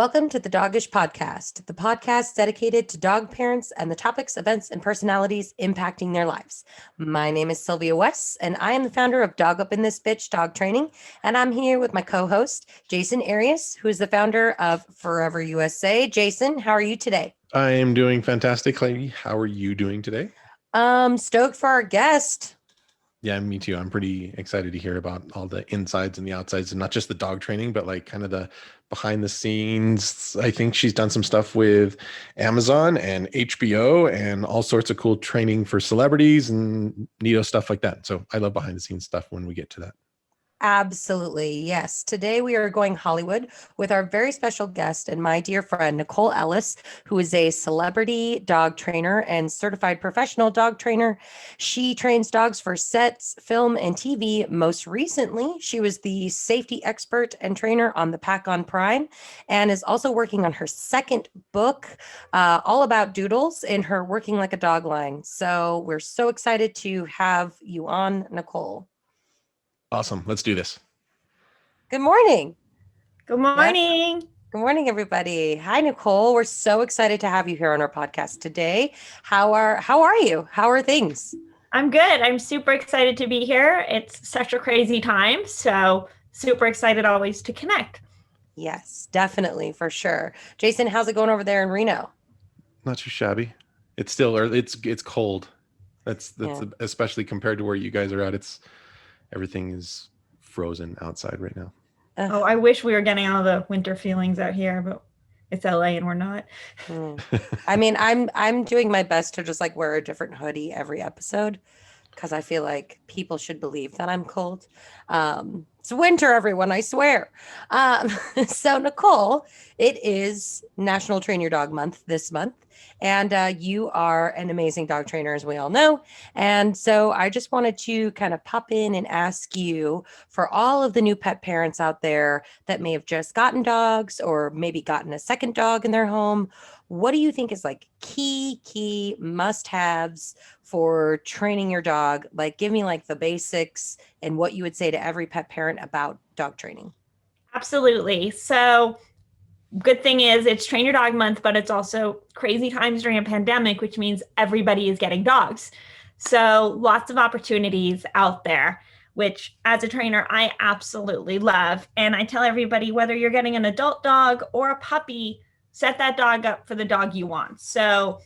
Welcome to the Dogish podcast, the podcast dedicated to dog parents and the topics, events, and personalities impacting their lives. My name is Sylvia West, and I am the founder of Dog Up in This Bitch Dog Training, and I'm here with my co-host, Jasen Arias, who is the founder of Forever USA. Jasen, how are you today? I am doing fantastic, lady. How are you doing today? Stoked for our guest. Yeah, me too. I'm pretty excited to hear about all the insides and the outsides, and not just the dog training, but like kind of the behind the scenes. I think she's done some stuff with Amazon and HBO and all sorts of cool training for celebrities and neato stuff like that. So I love behind the scenes stuff when we get to that. Absolutely. Yes. Today we are going Hollywood with our very special guest and my dear friend, Nicole Ellis, who is a celebrity dog trainer and certified professional dog trainer. She trains dogs for sets, film, and TV. Most recently, she was the safety expert and trainer on the Pack on Prime and is also working on her second book, all about doodles in her Working Like a Dog line. So we're so excited to have you on, Nicole. Awesome. Let's do this. Good morning. Good morning. Yep. Good morning, everybody. Hi, Nicole. We're so excited to have you here on our podcast today. How are you? How are things? I'm good. I'm super excited to be here. It's such a crazy time, so super excited always to connect. Yes, definitely, for sure. Jasen, how's it going over there in Reno? Not too shabby. It's still early. It's cold. That's especially compared to where you guys are at. Everything is frozen outside right now. Oh, I wish we were getting all the winter feelings out here, but it's LA and we're not. I mean, I'm doing my best to just like wear a different hoodie every episode because I feel like people should believe that I'm cold. It's winter, everyone, I swear. So Nicole, it is National Train Your Dog Month this month. And you are an amazing dog trainer, as we all know. And so I just wanted to kind of pop in and ask you, for all of the new pet parents out there that may have just gotten dogs or maybe gotten a second dog in their home, what do you think is like key must-haves for training your dog? Like, give me like the basics and what you would say to every pet parent about dog training. Absolutely. So good thing is it's Train Your Dog Month, but it's also crazy times during a pandemic, which means everybody is getting dogs. So lots of opportunities out there, which as a trainer, I absolutely love. And I tell everybody, whether you're getting an adult dog or a puppy, set that dog up for the dog you want. So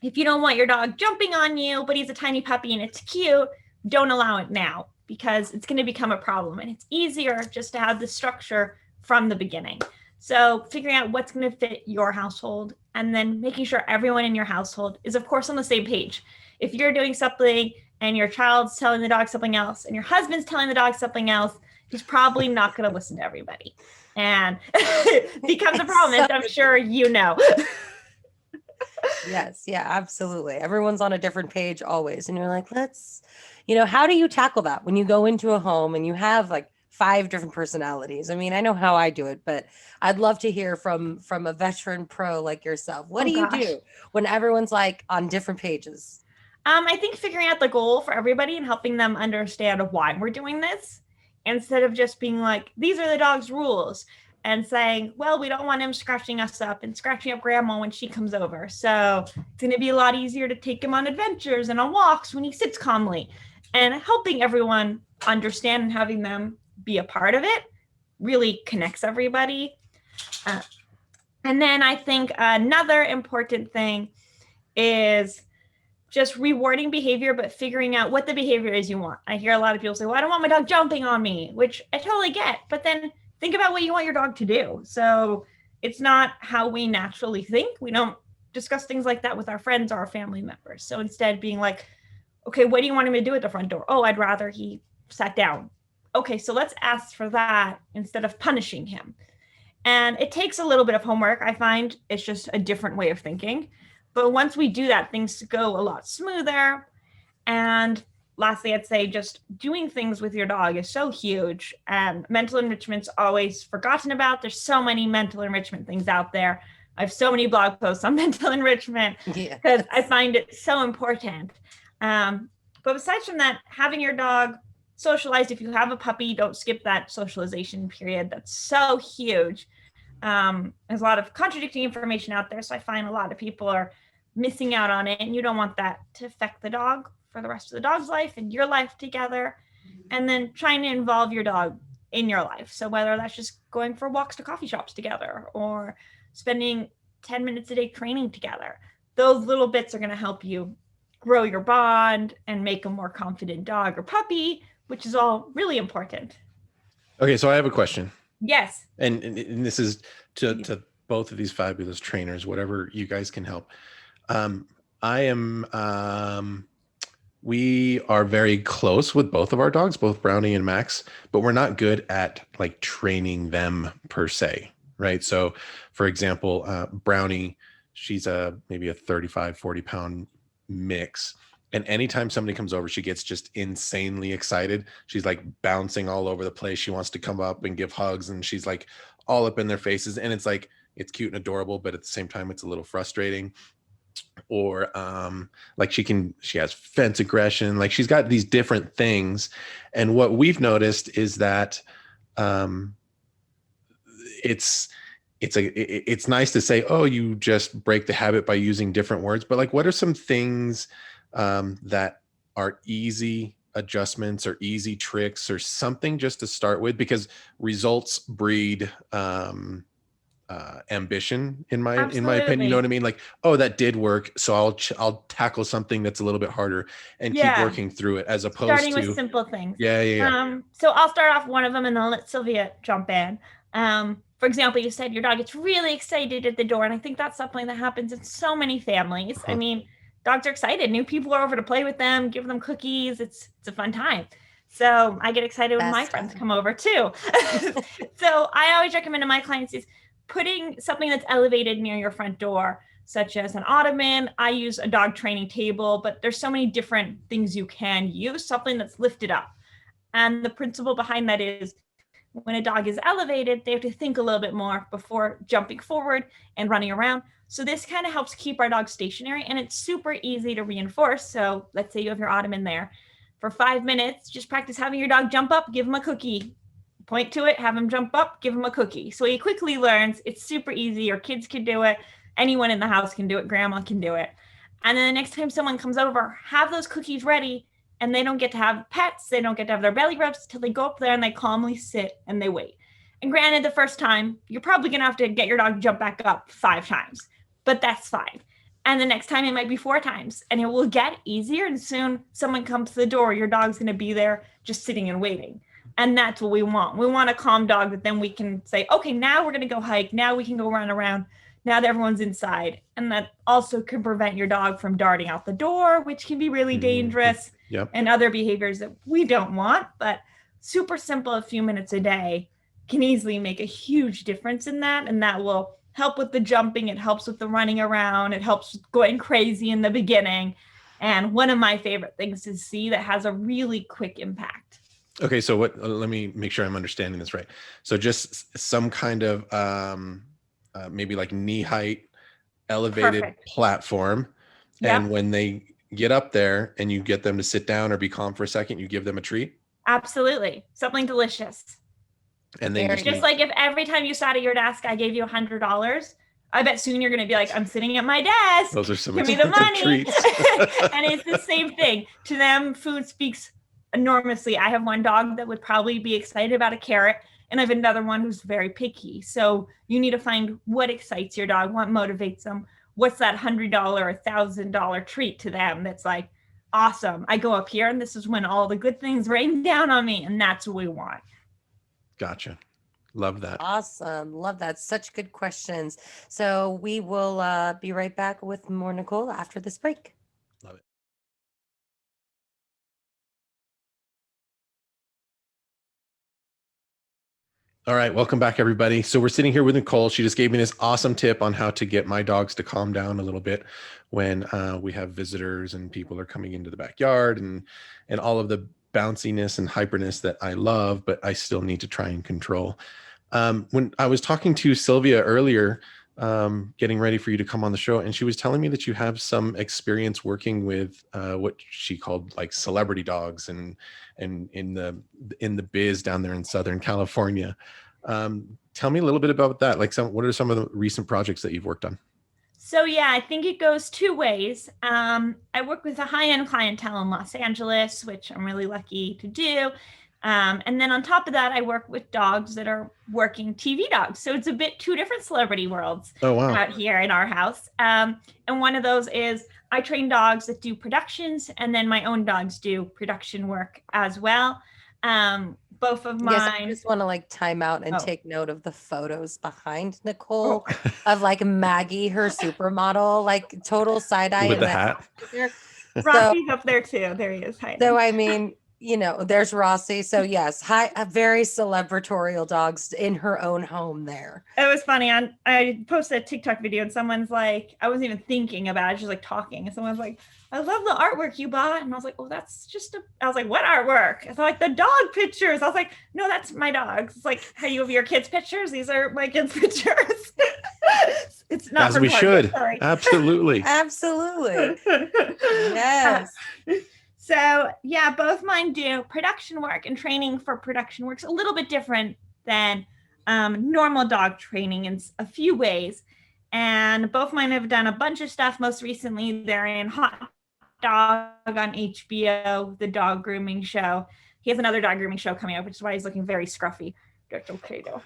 if you don't want your dog jumping on you, but he's a tiny puppy and it's cute, don't allow it now because it's going to become a problem. And it's easier just to have the structure from the beginning. So figuring out what's going to fit your household and then making sure everyone in your household is, of course, on the same page. If you're doing something and your child's telling the dog something else and your husband's telling the dog something else, he's probably not going to listen to everybody. And it becomes a problem, as I'm sure you know. Yes, yeah, absolutely. Everyone's on a different page always. And you're like, how do you tackle that when you go into a home and you have like 5 different personalities? I mean, I know how I do it, but I'd love to hear from a veteran pro like yourself. What do you do when everyone's like on different pages? I think figuring out the goal for everybody and helping them understand why we're doing this instead of just being like, these are the dog's rules and saying, well, we don't want him scratching us up and scratching up grandma when she comes over. So it's going to be a lot easier to take him on adventures and on walks when he sits calmly, and helping everyone understand and having them be a part of it really connects everybody. And then I think another important thing is just rewarding behavior, but figuring out what the behavior is you want. I hear a lot of people say, well, I don't want my dog jumping on me, which I totally get, but then think about what you want your dog to do. So it's not how we naturally think. We don't discuss things like that with our friends or our family members. So instead being like, okay, what do you want him to do at the front door? Oh, I'd rather he sat down. Okay, so let's ask for that instead of punishing him. And it takes a little bit of homework. I find it's just a different way of thinking. But once we do that, things go a lot smoother. And lastly, I'd say just doing things with your dog is so huge. And mental enrichment's always forgotten about. There's so many mental enrichment things out there. I have so many blog posts on mental enrichment because I find it so important. But besides from that, having your dog socialized, if you have a puppy, don't skip that socialization period. That's so huge. There's a lot of contradicting information out there, so I find a lot of people are missing out on it, and you don't want that to affect the dog for the rest of the dog's life and your life together. And then trying to involve your dog in your life. So whether that's just going for walks to coffee shops together or spending 10 minutes a day training together, those little bits are going to help you grow your bond and make a more confident dog or puppy, which is all really important. Okay, so I have a question. Yes. And this is to both of these fabulous trainers, whatever you guys can help. We are very close with both of our dogs, both Brownie and Max, but we're not good at like training them per se, right? So for example, Brownie, she's maybe a 35, 40 pound mix. And anytime somebody comes over, she gets just insanely excited. She's like bouncing all over the place. She wants to come up and give hugs, and she's like all up in their faces. And it's like, it's cute and adorable, but at the same time, it's a little frustrating. Or like she has fence aggression. Like she's got these different things. And what we've noticed is that it's nice to say, oh, you just break the habit by using different words. But like, what are some things that are easy adjustments or easy tricks or something just to start with? Because results breed ambition in my opinion. You know what I mean? Like, oh, that did work, so I'll tackle something that's a little bit harder and keep working through it, as opposed starting to with simple things. Yeah. So I'll start off one of them and then I'll let Sylvia jump in. For example, you said your dog gets really excited at the door, and I think that's something that happens in so many families. I mean, dogs are excited. New people are over to play with them, give them cookies. It's a fun time. So I get excited when my friends come over too. So I always recommend to my clients is putting something that's elevated near your front door, such as an ottoman. I use a dog training table, but there's so many different things you can use, something that's lifted up. And the principle behind that is when a dog is elevated, they have to think a little bit more before jumping forward and running around. So this kind of helps keep our dog stationary, and it's super easy to reinforce. So let's say you have your ottoman there. For 5 minutes, just practice having your dog jump up, give him a cookie. Point to it, have him jump up, give him a cookie. So he quickly learns. It's super easy. Your kids can do it. Anyone in the house can do it. Grandma can do it. And then the next time someone comes over, have those cookies ready, and they don't get to have pets. They don't get to have their belly rubs till they go up there and they calmly sit and they wait. And granted, the first time, you're probably going to have to get your dog to jump back up 5 times, but that's fine. And the next time it might be 4 times, and it will get easier. And soon someone comes to the door, your dog's going to be there just sitting and waiting. And that's what we want. We want a calm dog that then we can say, okay, now we're going to go hike. Now we can go run around. Now that everyone's inside. And that also can prevent your dog from darting out the door, which can be really dangerous. Yep. And other behaviors that we don't want. But super simple, a few minutes a day can easily make a huge difference in that. And that will help with the jumping. It helps with the running around. It helps with going crazy in the beginning. And one of my favorite things to see that has a really quick impact. Okay, so let me make sure I'm understanding this right. So just some kind of maybe like knee height elevated platform. Yep. And when they get up there and you get them to sit down or be calm for a second, you give them a treat? Absolutely. Something delicious. And then just like if every time you sat at your desk, I gave you $100, I bet soon you're going to be like, I'm sitting at my desk. Those are some give me the money. Treats. And it's the same thing. To them, food speaks enormously. I have one dog that would probably be excited about a carrot, and I have another one who's very picky. So you need to find what excites your dog, what motivates them. What's that $100 or $1,000 treat to them that's like, awesome. I go up here and this is when all the good things rain down on me, and that's what we want. Gotcha. Love that. Awesome. Love that. Such good questions. So we will be right back with more Nicole after this break. Love it. All right, welcome back, everybody. So we're sitting here with Nicole. She just gave me this awesome tip on how to get my dogs to calm down a little bit when we have visitors and people are coming into the backyard and all of the bounciness and hyperness that I love, but I still need to try and control. When I was talking to Sylvia earlier, getting ready for you to come on the show, and she was telling me that you have some experience working with what she called like celebrity dogs and in the biz down there in Southern California. Tell me a little bit about that. Like what are some of the recent projects that you've worked on? So yeah, I think it goes two ways. I work with a high-end clientele in Los Angeles, which I'm really lucky to do. And then on top of that, I work with dogs that are working TV dogs. So it's a bit two different celebrity worlds Oh, wow. out here in our house. And one of those is I train dogs that do productions, and then my own dogs do production work as well. Both of Yes, I mine. just want to like time out and Oh. take note of the photos behind Nicole of like Maggie, her supermodel, like total side eye With the hat. Rossi's up there too. There he is. So I mean, you know, there's Rossi. So yes, very celebratorial dogs in her own home there. It was funny. I posted a TikTok video and someone's like, I wasn't even thinking about it, just like talking. And someone's like, I love the artwork you bought. And I was like, oh, that's just I was like, what artwork? It's like the dog pictures. I was like, no, that's my dogs. It's like how you have your kids' pictures. These are my kids' pictures. It's not as we should. Sorry. Absolutely. Yes. So yeah, both mine do production work, and training for production work's a little bit different than normal dog training in a few ways. And both mine have done a bunch of stuff. Most recently, they're in Hot Dog on HBO, the dog grooming show. He has another dog grooming show coming up, which is why he's looking very scruffy. That's okay though.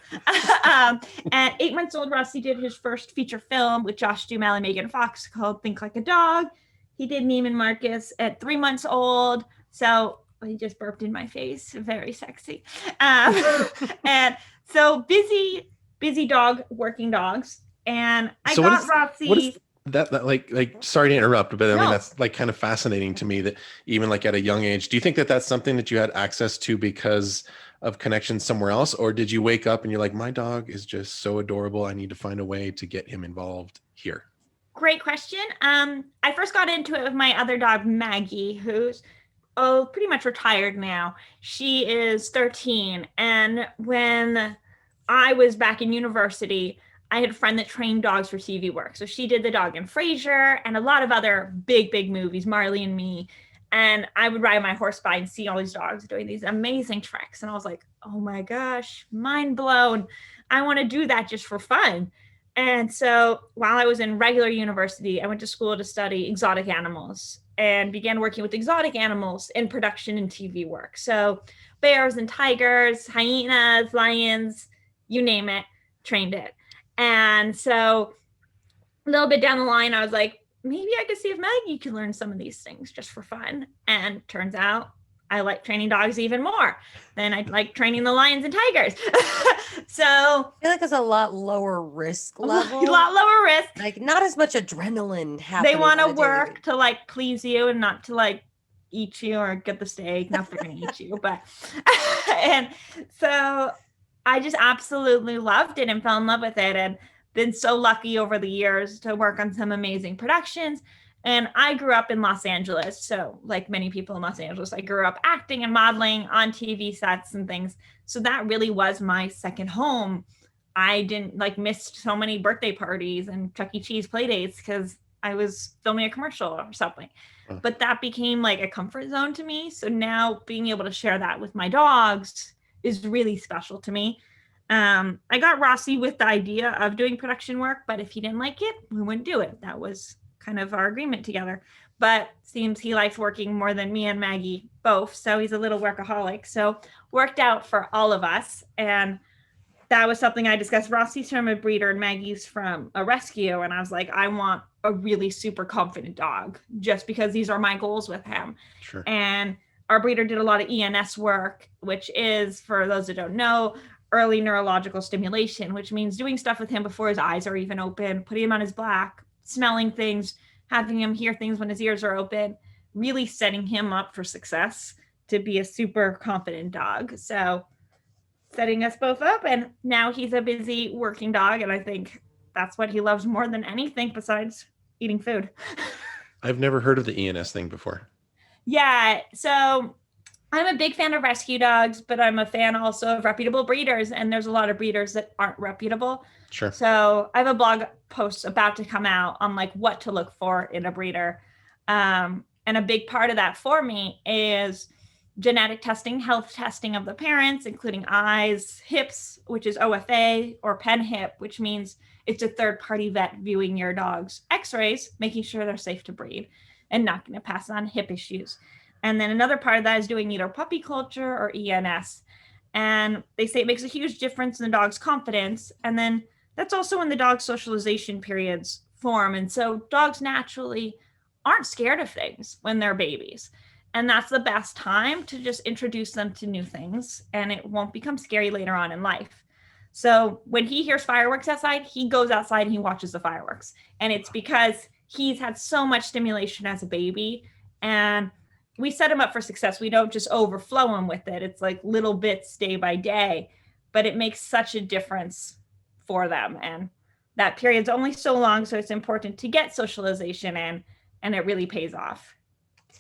At 8 months old, Rossi did his first feature film with Josh Duhamel and Megan Fox called Think Like a Dog. He did Neiman Marcus at 3 months old. So he just burped in my face. Very sexy. And so busy dog, working dogs. And I got Rossi. What is that like, sorry to interrupt, but I mean, that's like kind of fascinating to me that even like at a young age, do you think that that's something that you had access to because of connections somewhere else? Or did you wake up and you're like, my dog is just so adorable, I need to find a way to get him involved here? Great question. I first got into it with my other dog, Maggie, who's pretty much retired now. She is 13. And when I was back in university, I had a friend that trained dogs for TV work. So she did the dog in Frasier and a lot of other big movies, Marley and Me. And I would ride my horse by and see all these dogs doing these amazing tricks. And I was like, oh my gosh, mind blown. I want to do that just for fun. And so while I was in regular university, I went to school to study exotic animals and began working with exotic animals in production and TV work. So bears and tigers, hyenas, lions, you name it, trained it. And so a little bit down the line, I was like, maybe I could see if Maggie could learn some of these things just for fun. And turns out I like training dogs even more than I like training the lions and tigers. So I feel like it's a lot lower risk level. A lot lower risk. Like not as much adrenaline happening. They want to work to like please you and not to like eat you or get the steak. Not they're gonna eat you, but and so I just absolutely loved it and fell in love with it, and been so lucky over the years to work on some amazing productions. And I grew up in Los Angeles. So like many people in Los Angeles, I grew up acting and modeling on TV sets and things. So that really was my second home. I didn't miss so many birthday parties and Chuck E. Cheese play dates because I was filming a commercial or something. But that became like a comfort zone to me. So now being able to share that with my dogs is really special to me. I got Rossi with the idea of doing production work, but if he didn't like it, we wouldn't do it. That was kind of our agreement together. But seems he likes working more than me and Maggie both. So he's a little workaholic. So worked out for all of us. And that was something I discussed. Rossi's from a breeder and Maggie's from a rescue. And I was like, I want a really super confident dog just because these are my goals with him. Sure. And our breeder did a lot of ENS work, which is, for those that don't know, early neurological stimulation, which means doing stuff with him before his eyes are even open, putting him on his back, smelling things, having him hear things when his ears are open, really setting him up for success to be a super confident dog. So setting us both up, and now he's a busy working dog, and I think that's what he loves more than anything besides eating food. I've never heard of the ENS thing before. Yeah, so I'm a big fan of rescue dogs, but I'm a fan also of reputable breeders, and there's a lot of breeders that aren't reputable. Sure. So I have a blog post about to come out on like what to look for in a breeder. And a big part of that for me is genetic testing, health testing of the parents, including eyes, hips, which is OFA, or pen hip, which means it's a third-party vet viewing your dog's x-rays, making sure they're safe to breed and not going to pass on hip issues. And then another part of that is doing either puppy culture or ENS. And they say it makes a huge difference in the dog's confidence. And then that's also when the dog's socialization periods form. And so dogs naturally aren't scared of things when they're babies. And that's the best time to just introduce them to new things, and it won't become scary later on in life. So when he hears fireworks outside, he goes outside and he watches the fireworks. And it's because he's had so much stimulation as a baby, and we set him up for success. We don't just overflow him with it. It's like little bits day by day, but it makes such a difference for them. And that period's only so long, so it's important to get socialization in, and it really pays off.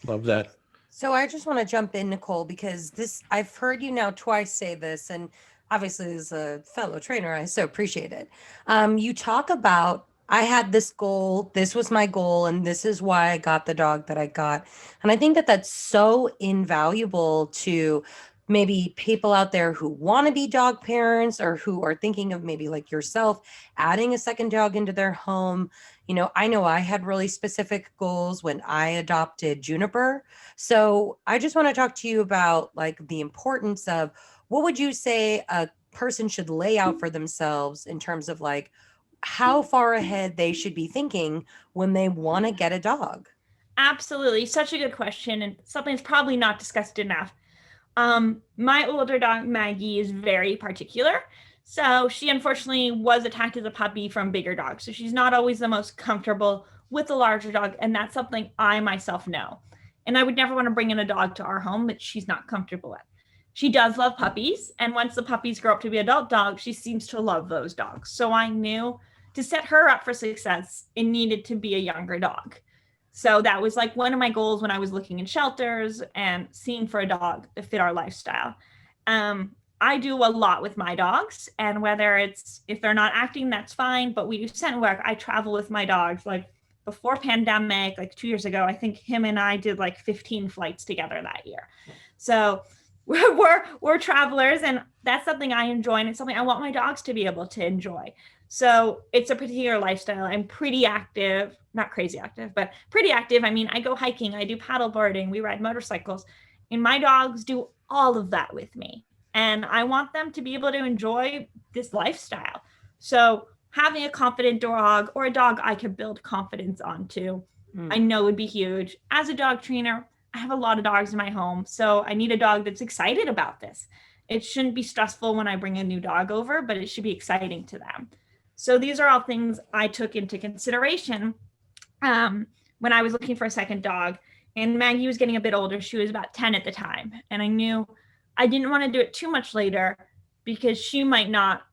Love that. So I just want to jump in, Nicole, because I've heard you now twice say this, and obviously as a fellow trainer, I so appreciate it. You talk about, I had this goal, this was my goal, and this is why I got the dog that I got. And I think that that's so invaluable to maybe people out there who want to be dog parents, or who are thinking of, maybe like yourself, adding a second dog into their home. I know I had really specific goals when I adopted Juniper. So I just want to talk to you about like the importance of, what would you say a person should lay out for themselves in terms of like how far ahead they should be thinking when they want to get a dog? Absolutely. Such a good question, and something that's probably not discussed enough. My older dog, Maggie, is very particular. So she unfortunately was attacked as a puppy from bigger dogs. So she's not always the most comfortable with a larger dog. And that's something I myself know. And I would never want to bring in a dog to our home that she's not comfortable with. She does love puppies. And once the puppies grow up to be adult dogs, she seems to love those dogs. So I knew to set her up for success, it needed to be a younger dog. So that was like one of my goals when I was looking in shelters and seeing for a dog that fit our lifestyle. I do a lot with my dogs, and whether it's, if they're not acting, that's fine, but we do scent work. I travel with my dogs. Like before pandemic, like 2 years ago, I think him and I did like 15 flights together that year. So we're travelers, and that's something I enjoy, and it's something I want my dogs to be able to enjoy. So it's a particular lifestyle. I'm pretty active, not crazy active, but pretty active. I mean, I go hiking, I do paddleboarding, we ride motorcycles, and my dogs do all of that with me. And I want them to be able to enjoy this lifestyle. So having a confident dog, or a dog I could build confidence onto, I know would be huge. As a dog trainer, I have a lot of dogs in my home, so I need a dog that's excited about this. It shouldn't be stressful when I bring a new dog over, but it should be exciting to them. So these are all things I took into consideration when I was looking for a second dog. And Maggie was getting a bit older. She was about 10 at the time. And I knew I didn't want to do it too much later, because she might not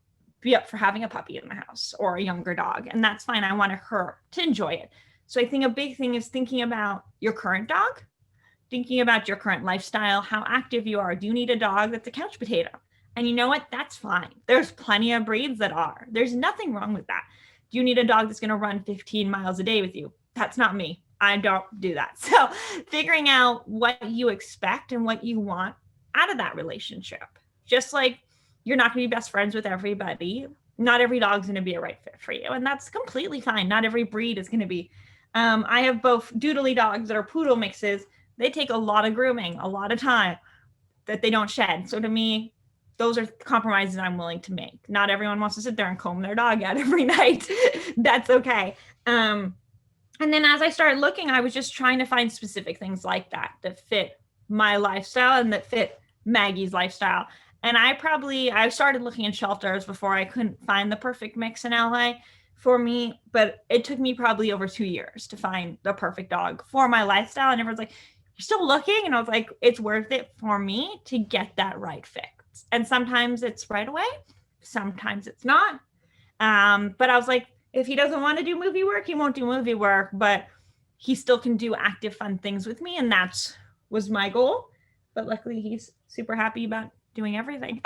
be up for having a puppy in the house or a younger dog. And that's fine. I wanted her to enjoy it. So I think a big thing is thinking about your current dog, thinking about your current lifestyle, how active you are. Do you need a dog that's a couch potato? And you know what? That's fine. There's plenty of breeds that are. There's nothing wrong with that. Do you need a dog that's going to run 15 miles a day with you? That's not me. I don't do that. So figuring out what you expect and what you want out of that relationship. Just like you're not going to be best friends with everybody. Not every dog's going to be a right fit for you. And that's completely fine. Not every breed is going to be. I have both doodly dogs that are poodle mixes. They take a lot of grooming, a lot of time that they don't shed. So to me, those are compromises I'm willing to make. Not everyone wants to sit there and comb their dog out every night. That's okay. And then as I started looking, I was just trying to find specific things like that fit my lifestyle and that fit Maggie's lifestyle. And I started looking in shelters before I couldn't find the perfect mix in LA for me, but it took me probably over 2 years to find the perfect dog for my lifestyle. And everyone's like, you're still looking? And I was like, it's worth it for me to get that right fit. And sometimes it's right away, sometimes it's not. But I was like, if he doesn't want to do movie work, he won't do movie work, but he still can do active, fun things with me. And that was my goal. But luckily, he's super happy about doing everything.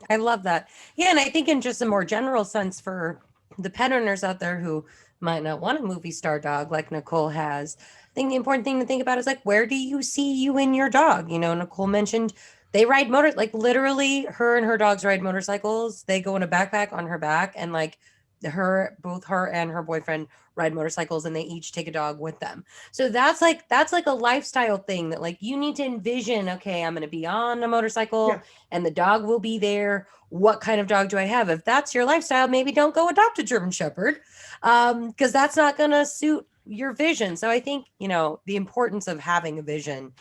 I love that. Yeah. And I think in just a more general sense for the pet owners out there who might not want a movie star dog like Nicole has. I think the important thing to think about is like, where do you see you and your dog? You know, Nicole mentioned they ride like literally her and her dogs ride motorcycles. They go in a backpack on her back, and like both her and her boyfriend ride motorcycles, and they each take a dog with them. So that's like a lifestyle thing that like you need to envision. Okay, I'm going to be on a motorcycle and the dog will be there. What kind of dog do I have? If that's your lifestyle, maybe don't go adopt a German Shepherd, because that's not going to suit your vision. So I think, the importance of having a vision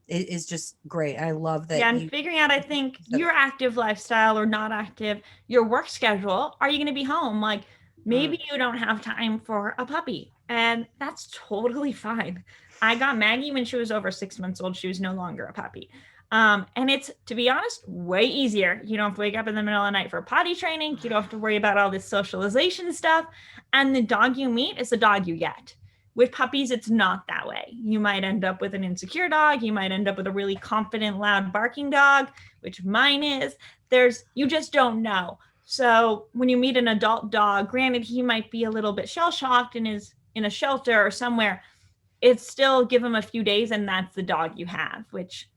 is just great. I love that. Yeah, and figuring out, I think, your active lifestyle or not active, your work schedule. Are you going to be home? Like, maybe you don't have time for a puppy, and that's totally fine. I got Maggie when she was over 6 months old. She was no longer a puppy. And it's, to be honest, way easier. You don't have to wake up in the middle of the night for potty training. You don't have to worry about all this socialization stuff. And the dog you meet is the dog you get. With puppies, it's not that way. You might end up with an insecure dog. You might end up with a really confident, loud barking dog, which mine is. You just don't know. So when you meet an adult dog, granted, he might be a little bit shell-shocked and is in a shelter or somewhere. It's still give him a few days and that's the dog you have, which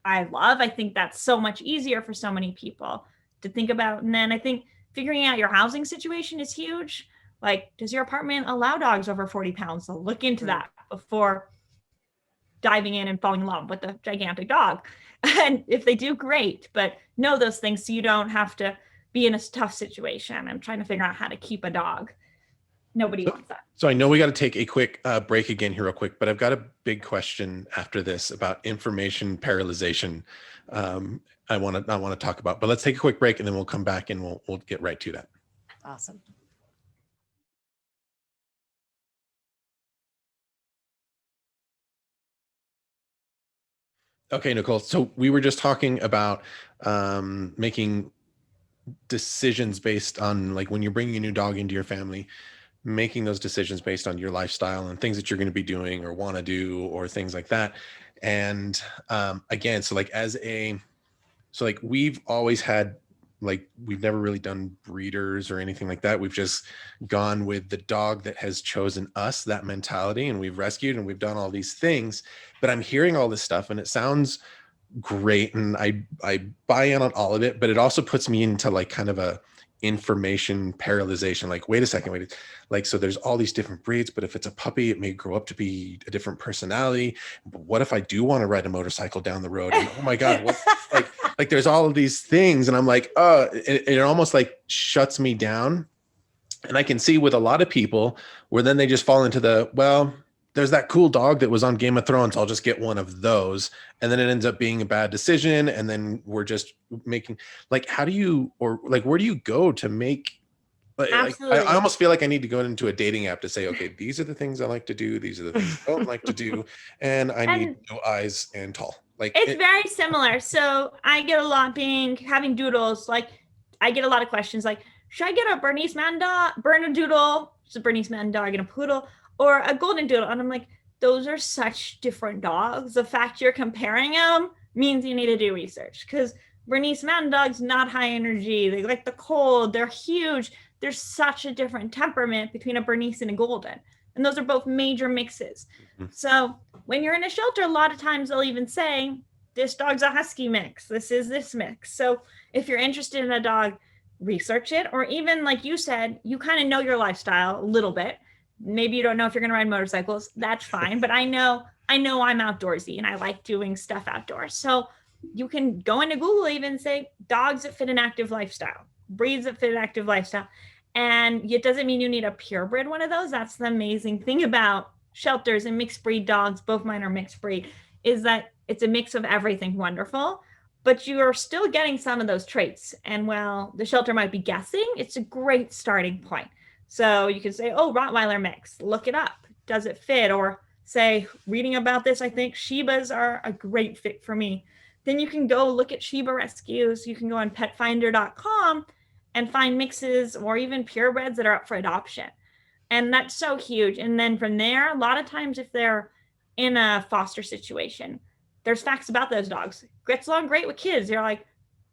I love. I think that's so much easier for so many people to think about. And then I think figuring out your housing situation is huge. Like, does your apartment allow dogs over 40 pounds? So look into that before diving in and falling in love with a gigantic dog. And if they do, great, but know those things so you don't have to be in a tough situation. I'm trying to figure out how to keep a dog. Nobody wants that. So I know we got to take a quick break again here real quick, but I've got a big question after this about information paralyzation. I want to talk about, but let's take a quick break and then we'll come back and we'll get right to that. Awesome. Okay, Nicole. So we were just talking about making decisions based on, like, when you're bringing a new dog into your family, making those decisions based on your lifestyle and things that you're going to be doing or want to do or things like that. And again, so we've always had, we've never really done breeders or anything like that. We've just gone with the dog that has chosen us, that mentality, and we've rescued and we've done all these things. But I'm hearing all this stuff and it sounds great, and I buy in on all of it, but it also puts me into like kind of a information paralyzation. Like, wait a second, so there's all these different breeds, but if it's a puppy, it may grow up to be a different personality. But what if I do want to ride a motorcycle down the road? And oh my God, what, like there's all of these things. And I'm like, it almost like shuts me down. And I can see with a lot of people where then they just fall into there's that cool dog that was on Game of Thrones. I'll just get one of those. And then it ends up being a bad decision. And then we're just making, like, where do you go to make, I almost feel like I need to go into a dating app to say, okay, these are the things I like to do. These are the things I don't like to do. And I need no eyes and tall. It's very similar. So I get a lot having doodles. Like, I get a lot of questions like, should I get a Bernedoodle, it's a Bernese man dog and a poodle, or a golden doodle? And I'm like, those are such different dogs. The fact you're comparing them means you need to do research, because Bernese man dogs, not high energy. They like the cold. They're huge. There's such a different temperament between a Bernese and a golden. And those are both major mixes. Mm-hmm. So when you're in a shelter, a lot of times they'll even say, this dog's a husky mix. This is this mix. So if you're interested in a dog, research it. Or even like you said, you kind of know your lifestyle a little bit. Maybe you don't know if you're going to ride motorcycles. That's fine. But I know I'm outdoorsy and I like doing stuff outdoors. So you can go into Google even say dogs that fit an active lifestyle, breeds that fit an active lifestyle. And it doesn't mean you need a purebred one of those. That's the amazing thing about shelters and mixed breed dogs. Both mine are mixed breed, is that it's a mix of everything wonderful, but you are still getting some of those traits. And while the shelter might be guessing, it's a great starting point. So you can say, oh, Rottweiler mix, look it up. Does it fit? Or say, reading about this, I think Shibas are a great fit for me. Then you can go look at Shiba rescues. You can go on petfinder.com and find mixes or even purebreds that are up for adoption. And that's so huge. And then from there, a lot of times if they're in a foster situation, there's facts about those dogs. Gets along great with kids. You're like,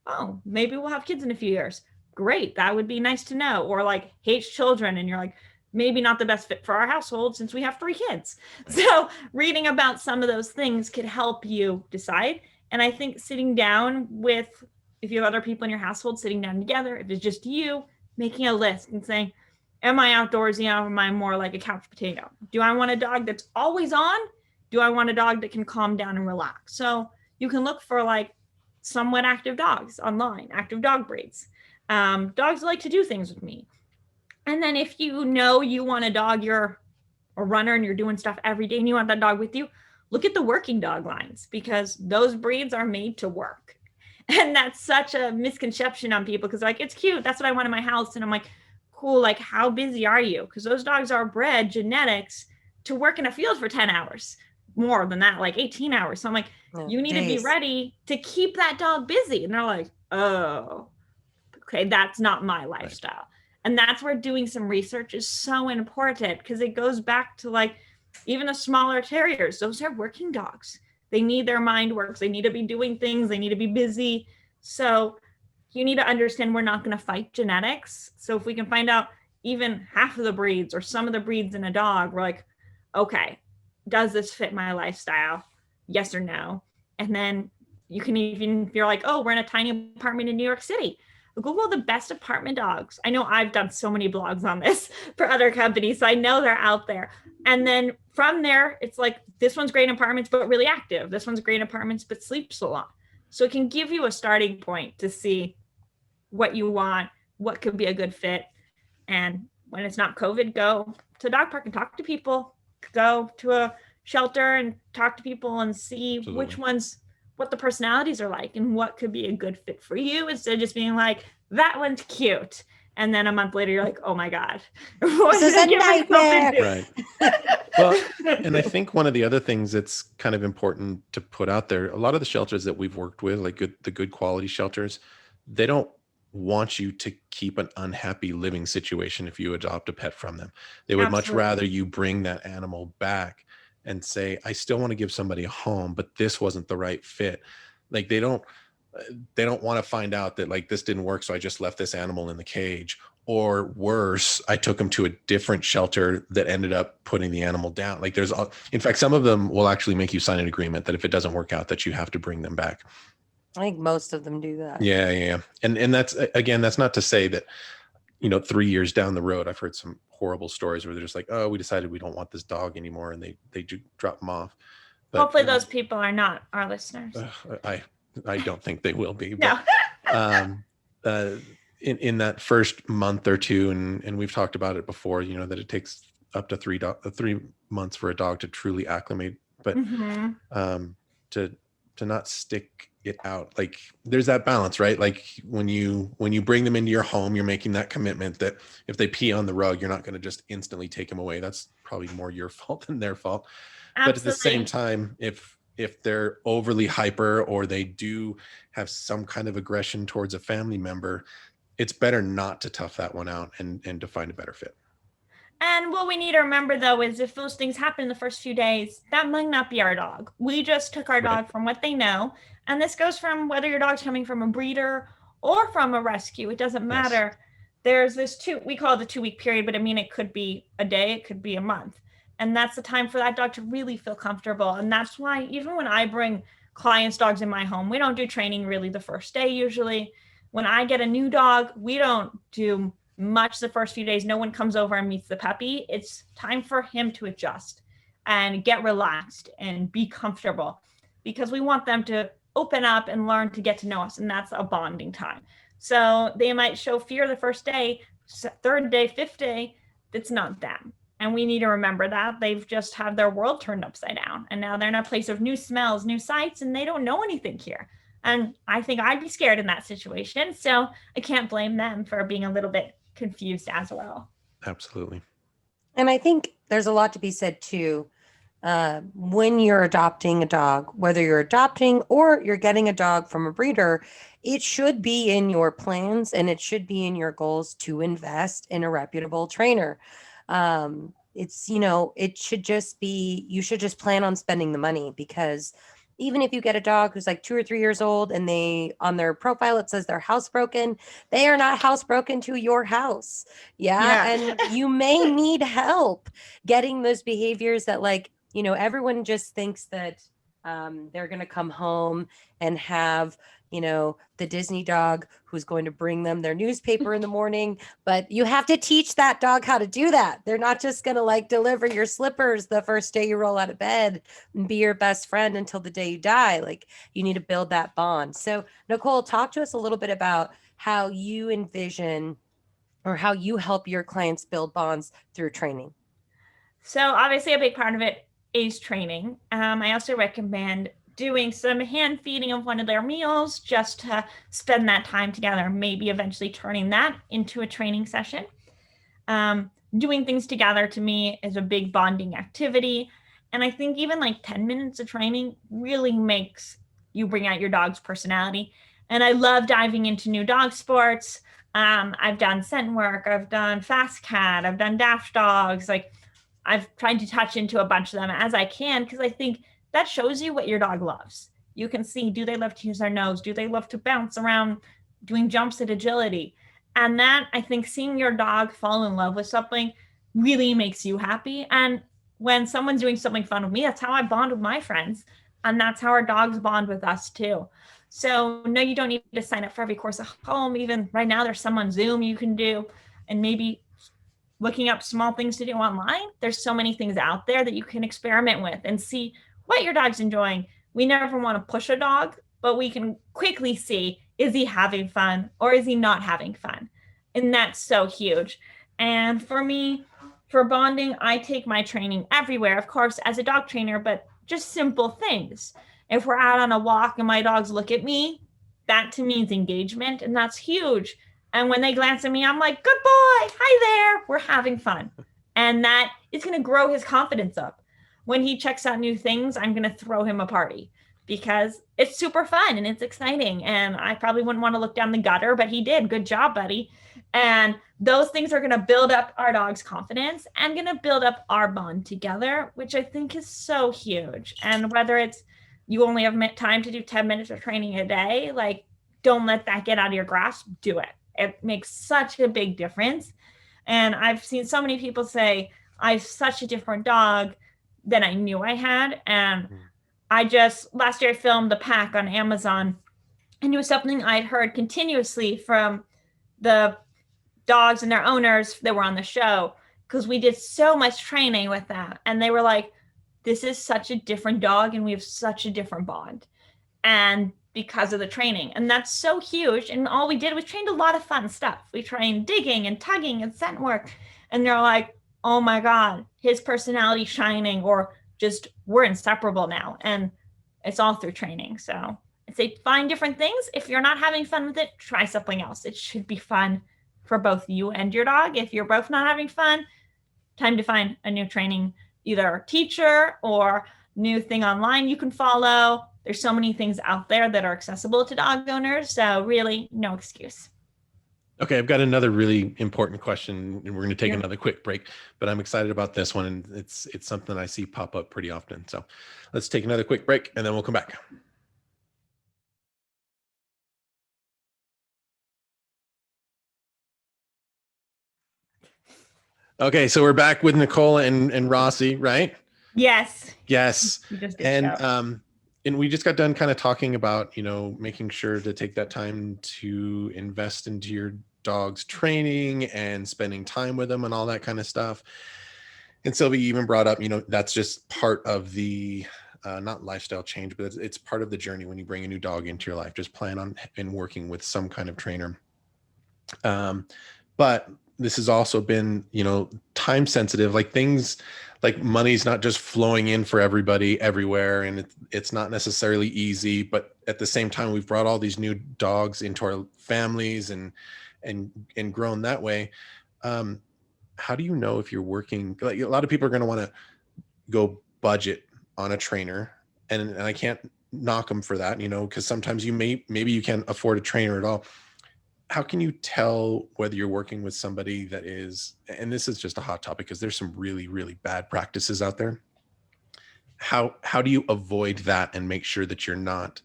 oh, maybe we'll have kids in a few years. Great. That would be nice to know. Or like hates children. And you're like, maybe not the best fit for our household since we have 3 kids. So reading about some of those things could help you decide. And I think sitting down with, if you have other people in your household, sitting down together, if it's just you, making a list and saying, am I outdoorsy? Am I more like a couch potato? Do I want a dog that's always on? Do I want a dog that can calm down and relax? So you can look for like somewhat active dogs online, active dog breeds. Dogs like to do things with me. And then if you know you want a dog, you're a runner and you're doing stuff every day and you want that dog with you, look at the working dog lines because those breeds are made to work. And that's such a misconception on people because like, it's cute. That's what I want in my house. And I'm like, cool. Like, how busy are you? Because those dogs are bred genetics to work in a field for 10 hours, more than that, like 18 hours. So I'm like, you need to be ready to keep that dog busy. And they're like, oh, okay, that's not my lifestyle. Right. And that's where doing some research is so important because it goes back to like, even the smaller terriers, those are working dogs. They need their mind works. They need to be doing things. They need to be busy. So you need to understand we're not going to fight genetics. So if we can find out even half of the breeds or some of the breeds in a dog, we're like, okay, does this fit my lifestyle? Yes or no? And then you can even, if you're like, oh, we're in a tiny apartment in New York City, Google the best apartment dogs. I know I've done so many blogs on this for other companies, so I know they're out there. And then from there, it's like, this one's great in apartments, but really active. This one's great in apartments, but sleeps a lot. So it can give you a starting point to see what you want, what could be a good fit. And when it's not COVID, go to a dog park and talk to people. Go to a shelter and talk to people and see Absolutely. Which ones, what the personalities are like and what could be a good fit for you instead of just being like, that one's cute. And then a month later, you're like, oh my God. This is a nightmare. Right. Well, and I think one of the other things that's kind of important to put out there, a lot of the shelters that we've worked with, like the good quality shelters, they don't want you to keep an unhappy living situation if you adopt a pet from them. They would Absolutely. Much rather you bring that animal back and say, I still want to give somebody a home, but this wasn't the right fit. Like they don't want to find out that like this didn't work, so I just left this animal in the cage. Or worse, I took him to a different shelter that ended up putting the animal down. Like in fact, some of them will actually make you sign an agreement that if it doesn't work out, that you have to bring them back. I think most of them do that. Yeah. And that's, again, that's not to say that, 3 years down the road, I've heard some horrible stories where they're just like, oh, we decided we don't want this dog anymore. And they do drop them off. But, hopefully those people are not our listeners. I don't think they will be. No. But, in that first month or two, and we've talked about it before, that it takes up to 3 months for a dog to truly acclimate, but to not stick it out, like there's that balance, right? Like when you bring them into your home, you're making that commitment that if they pee on the rug, you're not going to just instantly take them away. That's probably more your fault than their fault. Absolutely. But at the same time, if they're overly hyper or they do have some kind of aggression towards a family member, it's better not to tough that one out and to find a better fit. And what we need to remember, though, is if those things happen in the first few days, that might not be our dog. We just took our dog from what they know. And this goes from whether your dog's coming from a breeder or from a rescue. It doesn't matter. Yes. There's this we call it the 2-week period, but I mean, it could be a day, it could be a month. And that's the time for that dog to really feel comfortable. And that's why even when I bring clients' dogs in my home, we don't do training really the first day usually. When I get a new dog, we don't do much the first few days. No one comes over and meets the puppy. It's time for him to adjust and get relaxed and be comfortable because we want them to open up and learn to get to know us. And that's a bonding time. So they might show fear the first day, 3rd day, 5th day. It's not them. And we need to remember that they've just had their world turned upside down. And now they're in a place of new smells, new sights, and they don't know anything here. And I think I'd be scared in that situation. So I can't blame them for being a little bit confused as well. Absolutely. And I think there's a lot to be said too. When you're adopting a dog, whether you're adopting or you're getting a dog from a breeder, it should be in your plans and it should be in your goals to invest in a reputable trainer. It should just be, you should just plan on spending the money because even if you get a dog who's like 2 or 3 years old and they on their profile it says they're housebroken, they are not housebroken to your house. Yeah. And you may need help getting those behaviors that, like, everyone just thinks that they're going to come home and have, the Disney dog who's going to bring them their newspaper in the morning. But you have to teach that dog how to do that. They're not just going to like deliver your slippers the first day you roll out of bed and be your best friend until the day you die. Like, you need to build that bond. So, Nicole, talk to us a little bit about how you envision or how you help your clients build bonds through training. So obviously a big part of it is training. I also recommend doing some hand feeding of one of their meals just to spend that time together, maybe eventually turning that into a training session. Doing things together to me is a big bonding activity. And I think even like 10 minutes of training really makes you bring out your dog's personality. And I love diving into new dog sports. I've done scent work, I've done fast cat, I've done dash dogs. Like, I've tried to touch into a bunch of them as I can, because I think that shows you what your dog loves. You can see, do they love to use their nose? Do they love to bounce around doing jumps at agility? And that, I think, seeing your dog fall in love with something really makes you happy. And when someone's doing something fun with me, that's how I bond with my friends. And that's how our dogs bond with us too. So no, you don't need to sign up for every course at home. Even right now, there's some on Zoom you can do, and maybe looking up small things to do online. There's so many things out there that you can experiment with and see what your dog's enjoying. We never want to push a dog, but we can quickly see, is he having fun or is he not having fun? And that's so huge. And for me, for bonding, I take my training everywhere, of course, as a dog trainer, but just simple things. If we're out on a walk and my dogs look at me, that to me is engagement, and that's huge. And when they glance at me, I'm like, good boy, hi there, we're having fun. And that is going to grow his confidence up. When he checks out new things, I'm going to throw him a party because it's super fun and it's exciting. And I probably wouldn't want to look down the gutter, but he did. Good job, buddy. And those things are going to build up our dog's confidence and going to build up our bond together, which I think is so huge. And whether it's you only have time to do 10 minutes of training a day, like, don't let that get out of your grasp. Do it. It makes such a big difference. And I've seen so many people say, I have such a different dog than I knew I had. And last year I filmed The Pack on Amazon, and it was something I'd heard continuously from the dogs and their owners that were on the show, because we did so much training with that. And they were like, this is such a different dog and we have such a different bond. And because of the training. And that's so huge. And all we did was trained a lot of fun stuff. We trained digging and tugging and scent work. And they're like, oh my God, his personality shining, or just we're inseparable now. And it's all through training. So I say find different things. If you're not having fun with it, try something else. It should be fun for both you and your dog. If you're both not having fun, time to find a new training, either teacher or new thing online you can follow. There's so many things out there that are accessible to dog owners. So really, no excuse. Okay, I've got another really important question, and we're going to take another quick break, but I'm excited about this one, and it's something I see pop up pretty often. So let's take another quick break, and then we'll come back. Okay, so we're back with Nicole and Rossi, right? Yes. Yes. And we just got done kind of talking about, making sure to take that time to invest into your dog's training and spending time with them and all that kind of stuff. And Sylvie even brought up, that's just part of the not lifestyle change, but it's part of the journey when you bring a new dog into your life. Just plan on and working with some kind of trainer. But this has also been, time sensitive, like things like money's not just flowing in for everybody everywhere. And it's not necessarily easy, but at the same time, we've brought all these new dogs into our families and grown that way. How do you know if you're working? Like, a lot of people are going to want to go budget on a trainer, and I can't knock them for that, because sometimes maybe you can't afford a trainer at all. How can you tell whether you're working with somebody that is, and this is just a hot topic because there's some really, really bad practices out there. how do you avoid that and make sure that you're not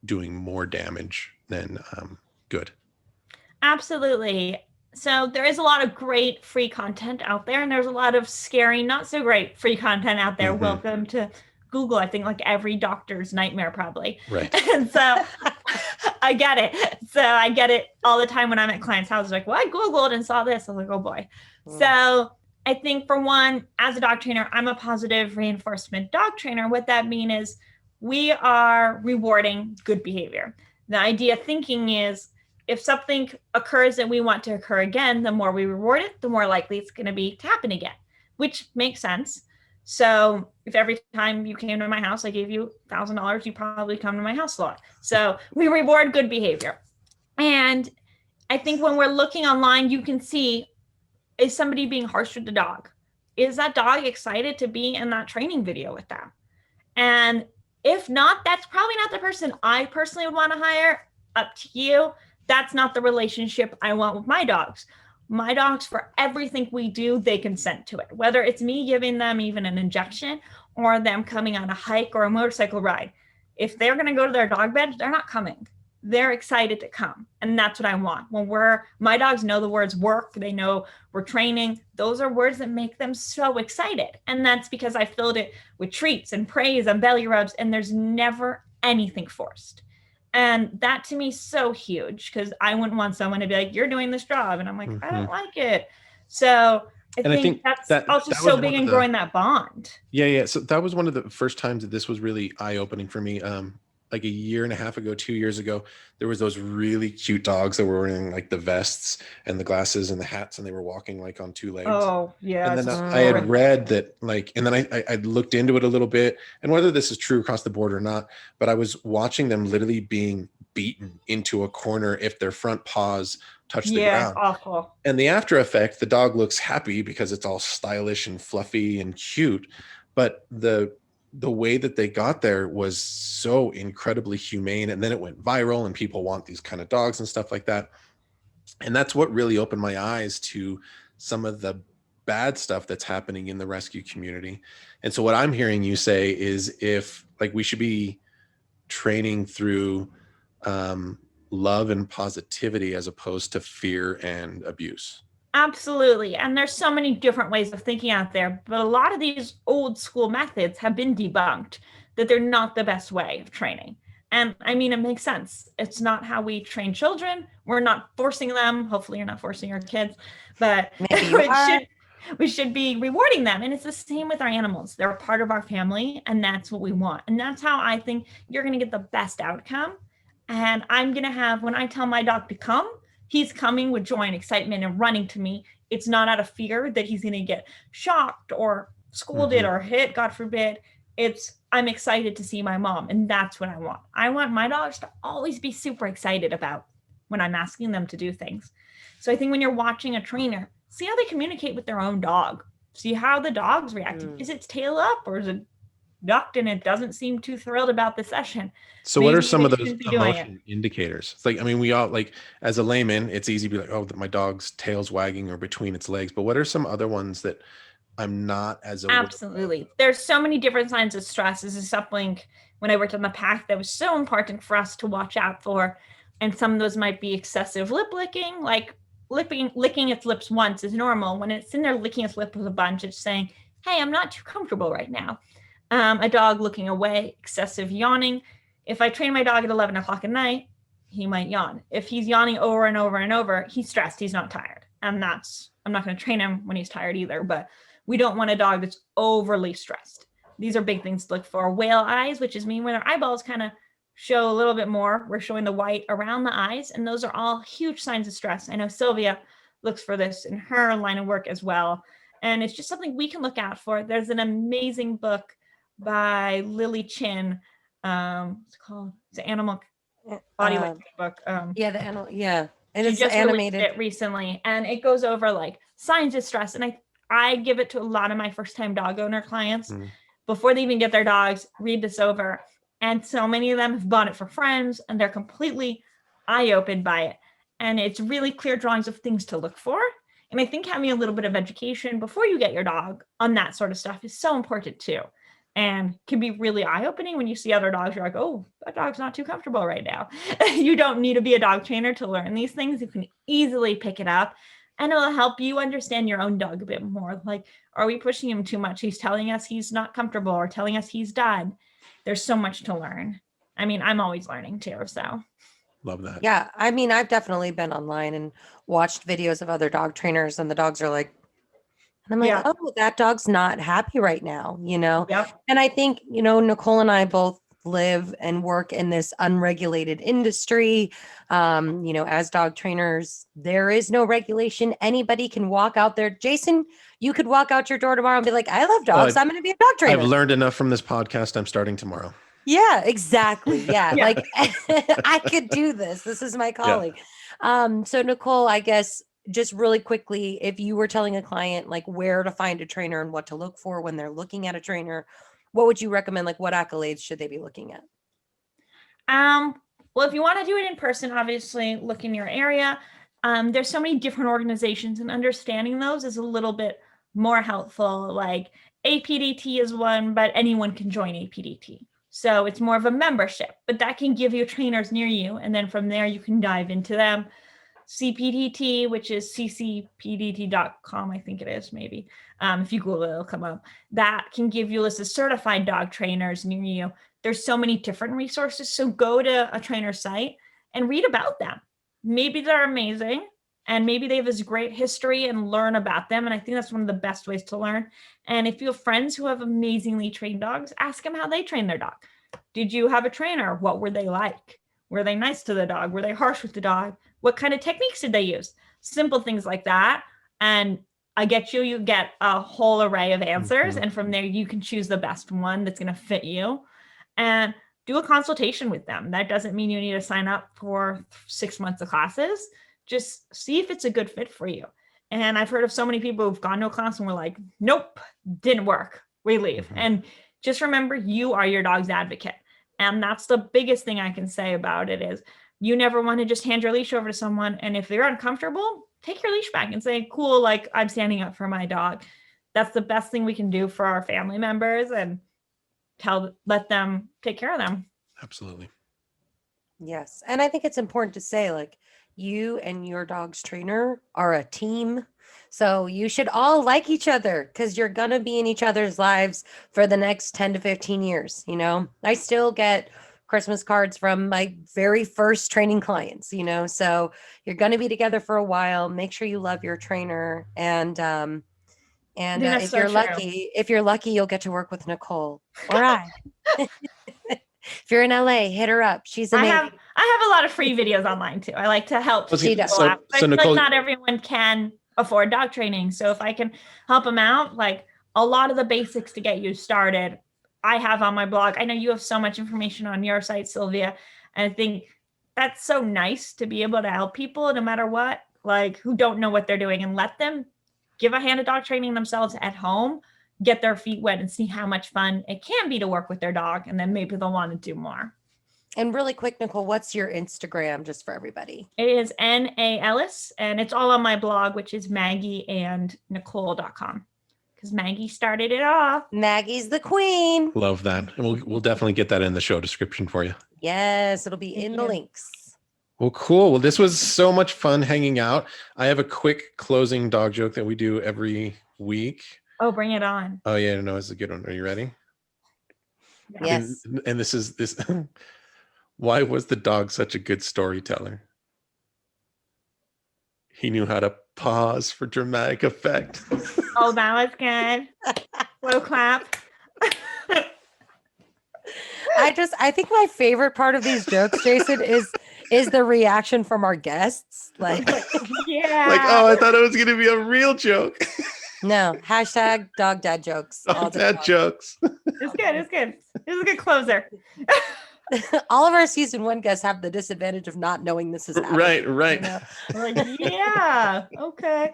doing more damage than good? Absolutely. So there is a lot of great free content out there, and there's a lot of scary, not so great free content out there. Mhm. Welcome to Google. I think like every doctor's nightmare, probably. Right. And so I get it. So I get it all the time when I'm at clients' houses. Like, well, I Googled and saw this. I was like, oh boy. So I think for one, as a dog trainer, I'm a positive reinforcement dog trainer. What that means is we are rewarding good behavior. The idea thinking is if something occurs that we want to occur again, the more we reward it, the more likely it's going to be to happen again, which makes sense. So if every time you came to my house, I gave you $1,000, you probably come to my house a lot. So we reward good behavior. And I think when we're looking online, you can see, is somebody being harsh with the dog? Is that dog excited to be in that training video with them? And if not, that's probably not the person I personally would want to hire. Up to you. That's not the relationship I want with my dogs. My dogs, for everything we do, they consent to it. Whether it's me giving them even an injection or them coming on a hike or a motorcycle ride. If they're going to go to their dog bed, they're not coming. They're excited to come. And that's what I want. When my dogs know the words work, they know we're training. Those are words that make them so excited. And that's because I filled it with treats and praise and belly rubs, and there's never anything forced. And that to me is so huge because I wouldn't want someone to be like, you're doing this job. And I'm like, I don't like it. So I think that's also so big in growing that bond. Yeah. So that was one of the first times that this was really eye-opening for me. Like a year and a half ago, 2 years ago, there was those really cute dogs that were wearing like the vests and the glasses and the hats, and they were walking like on two legs. Oh, yeah. And then I had read that like, and then I looked into it a little bit, and whether this is true across the board or not, but I was watching them literally being beaten into a corner if their front paws touch the ground. Awful. And the after effect, the dog looks happy because it's all stylish and fluffy and cute, but the way that they got there was so incredibly humane. And then it went viral and people want these kind of dogs and stuff like that. And that's what really opened my eyes to some of the bad stuff that's happening in the rescue community. And so what I'm hearing you say is if like we should be training through love and positivity as opposed to fear and abuse. Absolutely. And there's so many different ways of thinking out there, but a lot of these old school methods have been debunked that they're not the best way of training. And I mean, it makes sense. It's not how we train children. We're not forcing them. Hopefully you're not forcing your kids, but we should be rewarding them. And it's the same with our animals. They're a part of our family, and that's what we want. And that's how I think you're going to get the best outcome. And I'm going to have, when I tell my dog to come, he's coming with joy and excitement and running to me. It's not out of fear that he's going to get shocked or scolded or hit, God forbid. It's, I'm excited to see my mom. And that's what I want. I want my dogs to always be super excited about when I'm asking them to do things. So I think when you're watching a trainer, see how they communicate with their own dog. See how the dog's reacting. Is its tail up or is it ducked and it doesn't seem too thrilled about the session? So what are some of those emotion indicators? It's like, I mean, we all like, as a layman, it's easy to be like, oh, my dog's tail's wagging or between its legs. But what are some other ones that I'm not as aware? Absolutely. There's so many different signs of stress. This is something when I worked on the pack that was so important for us to watch out for. And some of those might be excessive lip licking, like licking its lips once is normal. When it's in there licking its lips with a bunch, it's saying, hey, I'm not too comfortable right now. A dog looking away, excessive yawning. If I train my dog at 11 o'clock at night, he might yawn. If he's yawning over and over and over, he's stressed, he's not tired. And I'm not going to train him when he's tired either, but we don't want a dog that's overly stressed. These are big things to look for. Whale eyes, which is mean when their eyeballs kind of show a little bit more. We're showing the white around the eyes, and those are all huge signs of stress. I know Sylvia looks for this in her line of work as well. And it's just something we can look out for. There's an amazing book by Lily Chin. What's it called? It's an animal body language book. The animal. Yeah. And she it's just animated it recently, and it goes over like signs of stress. And I give it to a lot of my first time dog owner clients before they even get their dogs, read this over. And so many of them have bought it for friends, and they're completely eye-opened by it. And it's really clear drawings of things to look for. And I think having a little bit of education before you get your dog on that sort of stuff is so important too. and can be really eye-opening when you see other dogs. You're like, oh, that dog's not too comfortable right now. You don't need to be a dog trainer to learn these things. You can easily pick it up, and it'll help you understand your own dog a bit more. Like, are we pushing him too much? He's telling us he's not comfortable or telling us he's done. There's so much to learn. I mean, I'm always learning too, so. Love that. Yeah, I mean, I've definitely been online and watched videos of other dog trainers, and the dogs are like, and I'm like, Yeah. oh, that dog's not happy right now, Yep. And I think, Nicole and I both live and work in this unregulated industry. As dog trainers, there is no regulation. Anybody can walk out there. Jason, you could walk out your door tomorrow and be like, I love dogs. I'm going to be a dog trainer. I've learned enough from this podcast. I'm starting tomorrow. Yeah, exactly. Yeah. Yeah. Like I could do this. This is my calling. So Nicole, I guess just really quickly, if you were telling a client like where to find a trainer and what to look for when they're looking at a trainer, what would you recommend? Like what accolades should they be looking at? Well, if you want to do it in person, obviously look in your area. There's so many different organizations, and understanding those is a little bit more helpful. Like APDT is one, but anyone can join APDT. So it's more of a membership, but that can give you trainers near you. And then from there, you can dive into them. CPDT, which is ccpdt.com, I think it is, maybe. If you Google it, it'll come up. That can give you a list of certified dog trainers near you. There's so many different resources. So go to a trainer site and read about them. Maybe they're amazing, and maybe they have this great history, and learn about them. And I think that's one of the best ways to learn. And if you have friends who have amazingly trained dogs, ask them how they train their dog. Did you have a trainer? What were they like? Were they nice to the dog? Were they harsh with the dog? What kind of techniques did they use? Simple things like that. And you get a whole array of answers. And from there, you can choose the best one that's going to fit you. And do a consultation with them. That doesn't mean you need to sign up for 6 months of classes. Just see if it's a good fit for you. And I've heard of so many people who've gone to a class and were like, nope, didn't work. We leave. And just remember, you are your dog's advocate. And that's the biggest thing I can say about it is you never want to just hand your leash over to someone. And if they're uncomfortable, take your leash back and say, cool, like I'm standing up for my dog. That's the best thing we can do for our family members, and let them take care of them. Absolutely. Yes. And I think it's important to say, like, you and your dog's trainer are a team. So you should all like each other, because you're going to be in each other's lives for the next 10 to 15 years. I still get Christmas cards from my very first training clients, so you're going to be together for a while. Make sure you love your trainer. And if you're lucky, you'll get to work with Nicole or I. If you're in LA, hit her up. She's amazing. I have a lot of free videos online too. I like to help people out. So Nicole, not everyone can afford dog training. So if I can help them out, like a lot of the basics to get you started, I have on my blog. I know you have so much information on your site, Sylvia. And I think that's so nice to be able to help people no matter what, like who don't know what they're doing, and let them give a hand of dog training themselves at home, get their feet wet, and see how much fun it can be to work with their dog. And then maybe they'll want to do more. And really quick, Nicole, what's your Instagram just for everybody? It is N.A. Ellis, and it's all on my blog, which is maggieandnicole.com, because Maggie started it off. Maggie's the queen. Love that. And we'll definitely get that in the show description for you. Yes, it'll be in the links. Well, cool. Well, this was so much fun hanging out. I have a quick closing dog joke that we do every week. Oh, bring it on. Oh, yeah. No, it's a good one. Are you ready? Yes. And this is this. Why was the dog such a good storyteller? He knew how to pause for dramatic effect. Oh, that was good. Little clap. I think my favorite part of these jokes, Jason, is the reaction from our guests. Like, yeah. Like, oh, I thought it was going to be a real joke. No, hashtag dog dad jokes. Dog dad jokes. It's good. It's good. This is a good closer. All of our season 1 guests have the disadvantage of not knowing this is happening. Right. We're like, yeah, okay.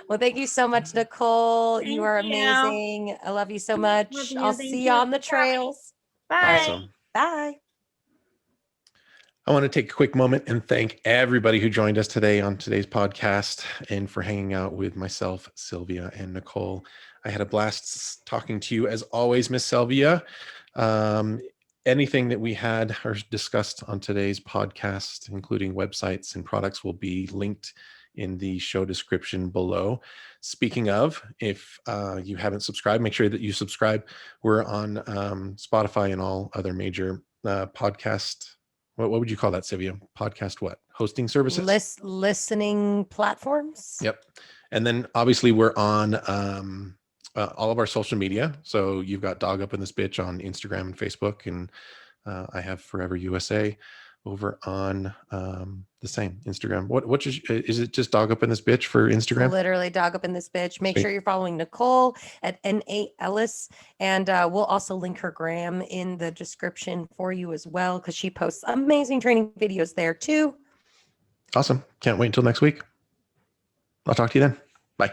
Well, thank you so much, Nicole. Thank you are you. amazing. I love you so much. Love you. I'll Thank see you. you on the trails. Bye. Awesome. Bye. I want to take a quick moment and thank everybody who joined us today on today's podcast and for hanging out with myself, Sylvia, and Nicole. I had a blast talking to you as always, Miss Sylvia. Anything that we had or discussed on today's podcast, including websites and products, will be linked in the show description below. Speaking of, if you haven't subscribed, make sure that you subscribe. We're on Spotify and all other major podcast. What would you call that, Sylvia? Podcast what? Hosting services? Listening platforms. Yep. And then obviously we're on all of our social media. So you've got Dog Up in This Bitch on Instagram and Facebook, and I have Forever USA over on the same Instagram. What is it? Just Dog Up in This Bitch for Instagram? Literally Dog Up in This Bitch. Make Sweet. sure you're following Nicole at NA Ellis, and we'll also link her gram in the description for you as well, because she posts amazing training videos there too. Awesome. Can't wait until next week. I'll talk to you then. Bye.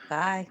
Bye.